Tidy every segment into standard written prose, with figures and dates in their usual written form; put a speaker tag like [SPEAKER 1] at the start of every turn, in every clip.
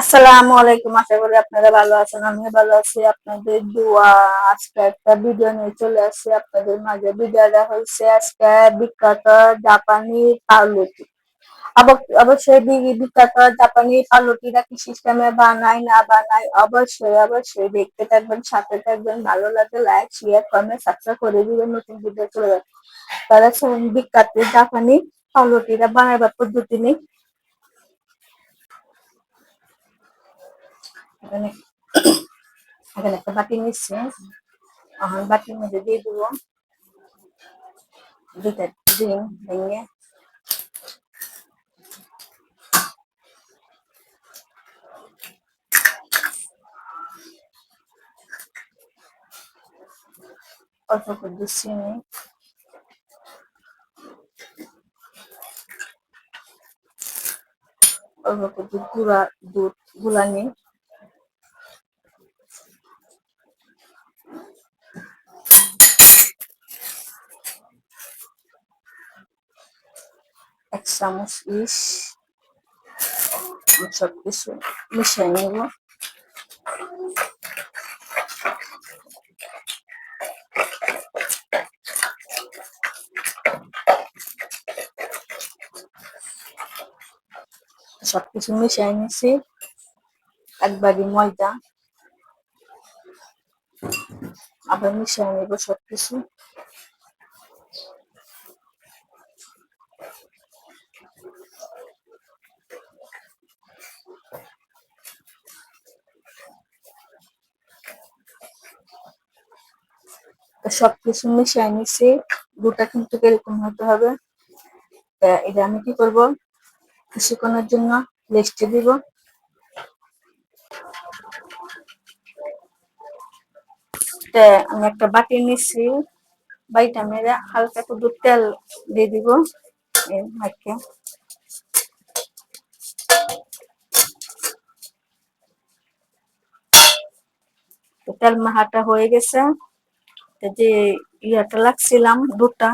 [SPEAKER 1] আসসালামু আলাইকুম। আশা করি আপনারা ভালো আছেন। আমিও ভালো আছি। আপনাদের দোয়া। আজকে একটা ভিডিও নিয়ে চলে আসছি আপনাদের মাঝে। ভিডিওটা হচ্ছে আজকে বিখ্যাত জাপানি পাউরুটি। অবশ্যই বিখ্যাত জাপানি পাউরুটিটা কি সিস্টেমে বানায় না বানায়, অবশ্যই দেখতে থাকবেন, সাথে থাকবেন। ভালো লাগলে লাইক, শেয়ার, কমেন্ট, সাবস্ক্রাইব করে দিবেন। নতুন ভিডিও চলে যাবে। তাহলে বিখ্যাত জাপানি পাউরুটিটা বানাবার পদ্ধতি নেই। এখানে এখানে একটা বাটি নিচ্ছে। বাটির মধ্যে দিয়ে দেবো দুইটা ডিম ভেঙে, অল্প করে চিনি, অল্প করে দুধ গুলা নিই, এক চামচ সবকিছু মিশিয়ে নেব। সবকিছু মিশিয়ে নিছি। এক বাটি ময়দা, আবার মিশিয়ে নেব সবকিছু। সবকিছু মিশিয়ে নিছি। দুটা কিন্তু এরকম হতে হবে। এটা আমি কি করব, কিছুক্ষণের জন্য রেস্টে দিব। আমি একটা বাটি নিচ্ছি। বাটিটা মেরে হালকা একটু তেল দিয়ে দিব। মাইকে তেল মাখাটা হয়ে গেছে। যে ইয়াটা লাগছিলাম দুধটা,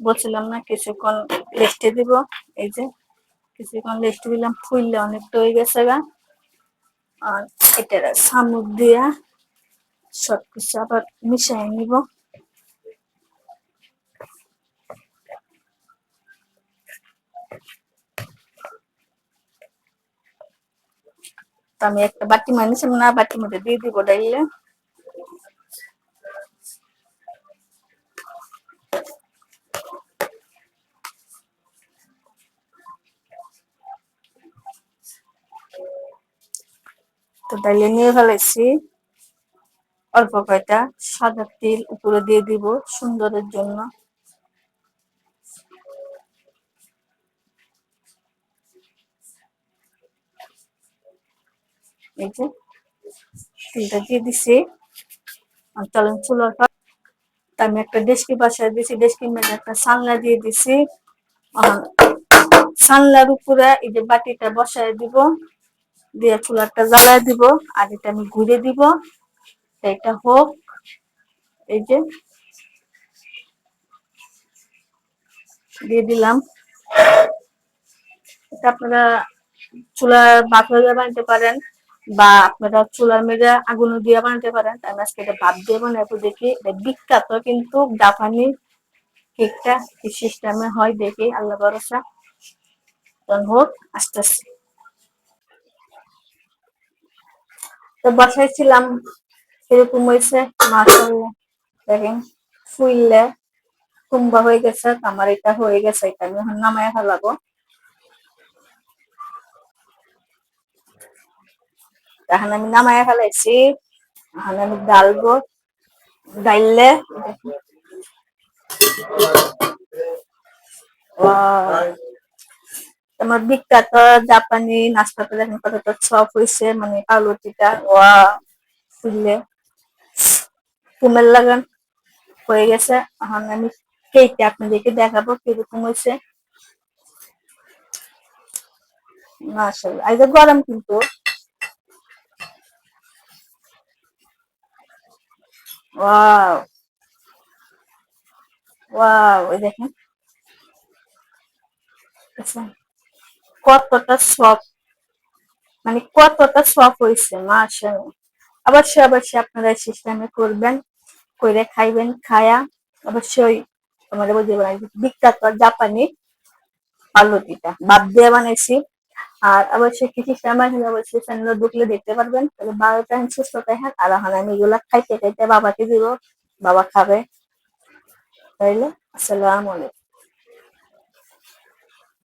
[SPEAKER 1] বলছিলাম না কিছুক্ষণ রেস্টে দিব। এই যে কিছুক্ষণ রেস্টে দিলাম, ফুললে অনেকটা হয়ে গেছে গা। আর এটা চামচ দিয়া সবকিছু আবার মিশাই নিব। আমি একটা বাটি মানিয়েছিলাম না, বাটির মধ্যে দিয়ে দিব ডাইলে। তো ডাইলে নিয়ে ফেলেছি। অল্প কয়টা সাদা তেল উপরে দিয়ে দিব সুন্দরের জন্য। এই যে তেলটা দিয়ে দিছি। চলেন চুলার পর আমি একটা ডেস্কি বসায় দিছি। ডেস্কির মধ্যে একটা সানলা দিয়ে দিছি। সানলার উপরে এই যে বাটিটা বসায় দিব, দিয়ে চুলাটা জ্বালায় দিব। আর এটা আমি ঘুরে দিব। এটা হোক। এই যে দিয়ে দিলাম। এটা আপনারা চুলার বাতি দিয়ে বানাতে পারেন, বা আপনারা চুলার মেঝে আগুন দিয়ে বানাতে পারেন। আমি আজকে এটা ভাপ দিয়ে বানাবো। দেখি এটা বিখ্যাত কিন্তু জাপানি কেকটা কি সিস্টেমে হয়, দেখি আল্লাহ ভরসা। হোক আস্তে আস্তে। তো বসাইছিলাম, এরকম হয়েছে। মাশাআল্লাহ দেখেন, ফুললে কুম্বা হয়ে গেছে। আমার এটা হয়ে গেছে। এটা আমি এখন নামায় ফেলাবো। এখন আমি নামায় ফেলাইছি। এখন আমি ডালবো। ডাইলে আমার বিখ্যাত জাপানি নাস্তাটা দেখেন কতটা সফট হয়েছে, মানে পাউরুটিটা ফুললে কুমের লাগান হয়ে গেছে। এখন আমি কেকটা আপনাদেরকে দেখাবো কিরকম হয়েছে। মাশাআল্লাহ, এই যে গরম কিন্তু। ওয়াও ওয়াও, এই দেখেন আচ্ছা কতটা সফট, মানে কতটা সফট হয়েছে মাশাআল্লাহ। অবশ্যই অবশ্যই আপনারা সিস্টেমে করবেন, করে খাইবেন, খায়া অবশ্যই আমাদের বলতে বিখ্যাত জাপানি পাউরুটিটা ভাপ দিয়ে বানাইছি। আর অবশ্যই কিছু সময় হলে অবশ্যই চ্যানেলে ঢুকলে দেখতে পারবেন। তাহলে ভালো থাকেন, সুস্থ থাকেন। আর এখন আমি এগুলা খাইতে খাইতে বাবাকে দিব, বাবা খাবে। তাইলে আসসালামু আলাইকুম।